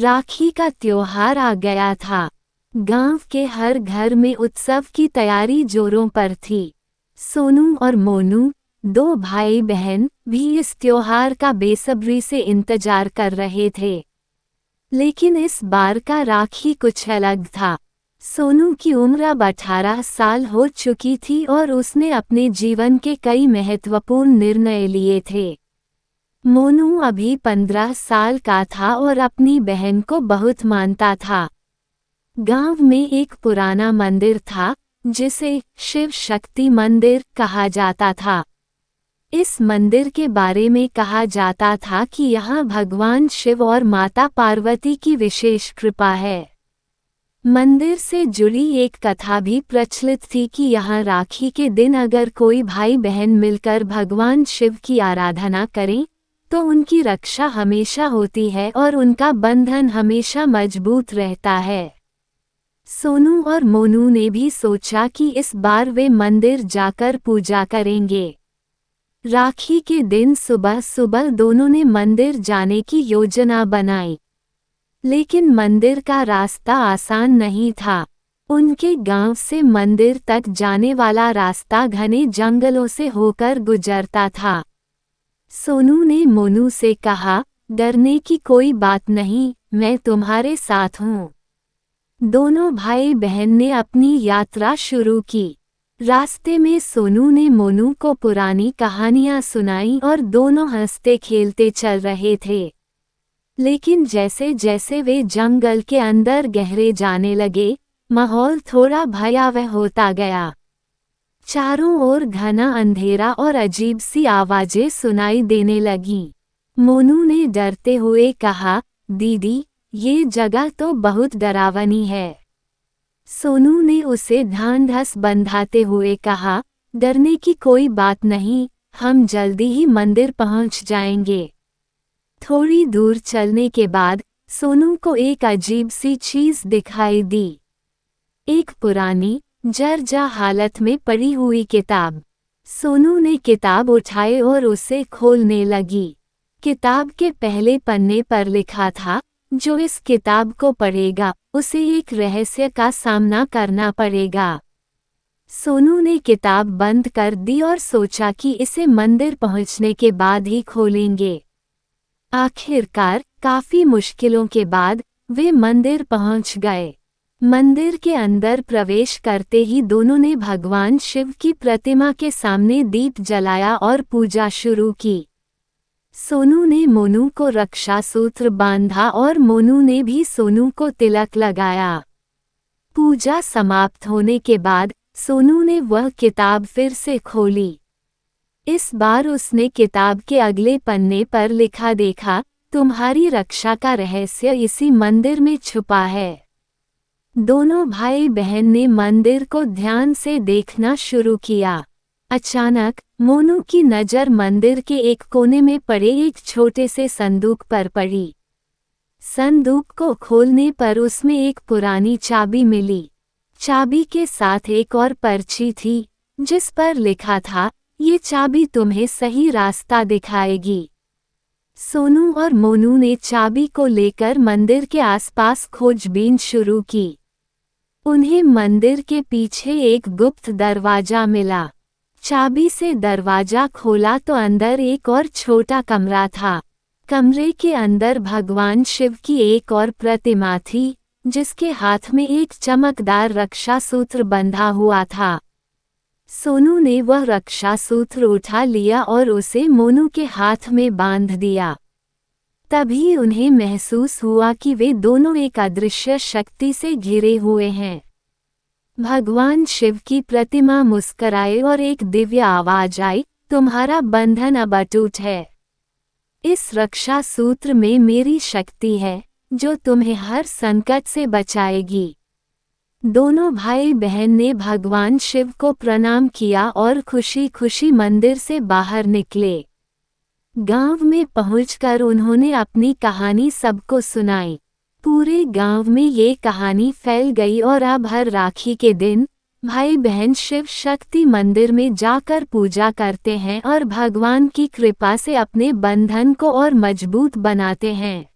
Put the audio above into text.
राखी का त्योहार आ गया था। गांव के हर घर में उत्सव की तैयारी जोरों पर थी। सोनू और मोनू, दो भाई बहन, भी इस त्योहार का बेसब्री से इंतजार कर रहे थे। लेकिन इस बार का राखी कुछ अलग था। सोनू की उम्र अब 18 साल हो चुकी थी और उसने अपने जीवन के कई महत्वपूर्ण निर्णय लिए थे। मोनू अभी 15 साल का था और अपनी बहन को बहुत मानता था। गांव में एक पुराना मंदिर था जिसे शिव शक्ति मंदिर कहा जाता था। इस मंदिर के बारे में कहा जाता था कि यहाँ भगवान शिव और माता पार्वती की विशेष कृपा है। मंदिर से जुड़ी एक कथा भी प्रचलित थी कि यहाँ राखी के दिन अगर कोई भाई बहन मिलकर भगवान शिव की आराधना करें तो उनकी रक्षा हमेशा होती है और उनका बंधन हमेशा मजबूत रहता है। सोनू और मोनू ने भी सोचा कि इस बार वे मंदिर जाकर पूजा करेंगे। राखी के दिन सुबह सुबह दोनों ने मंदिर जाने की योजना बनाई। लेकिन मंदिर का रास्ता आसान नहीं था। उनके गांव से मंदिर तक जाने वाला रास्ता घने जंगलों से होकर गुजरता था। सोनू ने मोनू से कहा, डरने की कोई बात नहीं, मैं तुम्हारे साथ हूँ। दोनों भाई बहन ने अपनी यात्रा शुरू की। रास्ते में सोनू ने मोनू को पुरानी कहानियां सुनाई और दोनों हंसते खेलते चल रहे थे। लेकिन जैसे जैसे वे जंगल के अंदर गहरे जाने लगे, माहौल थोड़ा भयावह होता गया। चारों ओर घना अंधेरा और अजीब सी आवाजें सुनाई देने लगीं। मोनू ने डरते हुए कहा, दीदी, ये जगह तो बहुत डरावनी है। सोनू ने उसे ढांढस बंधाते हुए कहा, डरने की कोई बात नहीं, हम जल्दी ही मंदिर पहुंच जाएंगे। थोड़ी दूर चलने के बाद सोनू को एक अजीब सी चीज दिखाई दी। एक पुरानी जर्जर हालत में पड़ी हुई किताब। सोनू ने किताब उठाई और उसे खोलने लगी। किताब के पहले पन्ने पर लिखा था, जो इस किताब को पढ़ेगा उसे एक रहस्य का सामना करना पड़ेगा। सोनू ने किताब बंद कर दी और सोचा कि इसे मंदिर पहुंचने के बाद ही खोलेंगे। आखिरकार काफी मुश्किलों के बाद वे मंदिर पहुंच गए। मंदिर के अंदर प्रवेश करते ही दोनों ने भगवान शिव की प्रतिमा के सामने दीप जलाया और पूजा शुरू की। सोनू ने मोनू को रक्षा सूत्र बांधा और मोनू ने भी सोनू को तिलक लगाया। पूजा समाप्त होने के बाद सोनू ने वह किताब फिर से खोली। इस बार उसने किताब के अगले पन्ने पर लिखा देखा, तुम्हारी रक्षा का रहस्य इसी मंदिर में छुपा है। दोनों भाई बहन ने मंदिर को ध्यान से देखना शुरू किया। अचानक मोनू की नज़र मंदिर के एक कोने में पड़े एक छोटे से संदूक पर पड़ी। संदूक को खोलने पर उसमें एक पुरानी चाबी मिली। चाबी के साथ एक और पर्ची थी जिस पर लिखा था, ये चाबी तुम्हें सही रास्ता दिखाएगी। सोनू और मोनू ने चाबी को लेकर मंदिर के आसपास खोजबीन शुरू की। उन्हें मंदिर के पीछे एक गुप्त दरवाजा मिला। चाबी से दरवाजा खोला तो अंदर एक और छोटा कमरा था। कमरे के अंदर भगवान शिव की एक और प्रतिमा थी जिसके हाथ में एक चमकदार रक्षा सूत्र बंधा हुआ था। सोनू ने वह रक्षा सूत्र उठा लिया और उसे मोनू के हाथ में बांध दिया। तभी उन्हें महसूस हुआ कि वे दोनों एक अदृश्य शक्ति से घिरे हुए हैं। भगवान शिव की प्रतिमा मुस्कुराई और एक दिव्य आवाज आई, तुम्हारा बंधन अब अटूट है। इस रक्षा सूत्र में मेरी शक्ति है जो तुम्हें हर संकट से बचाएगी। दोनों भाई बहन ने भगवान शिव को प्रणाम किया और खुशी खुशी मंदिर से बाहर निकले। गांव में पहुंचकर उन्होंने अपनी कहानी सबको सुनाई। पूरे गांव में ये कहानी फैल गई और अब हर राखी के दिन भाई बहन शिव शक्ति मंदिर में जाकर पूजा करते हैं और भगवान की कृपा से अपने बंधन को और मजबूत बनाते हैं।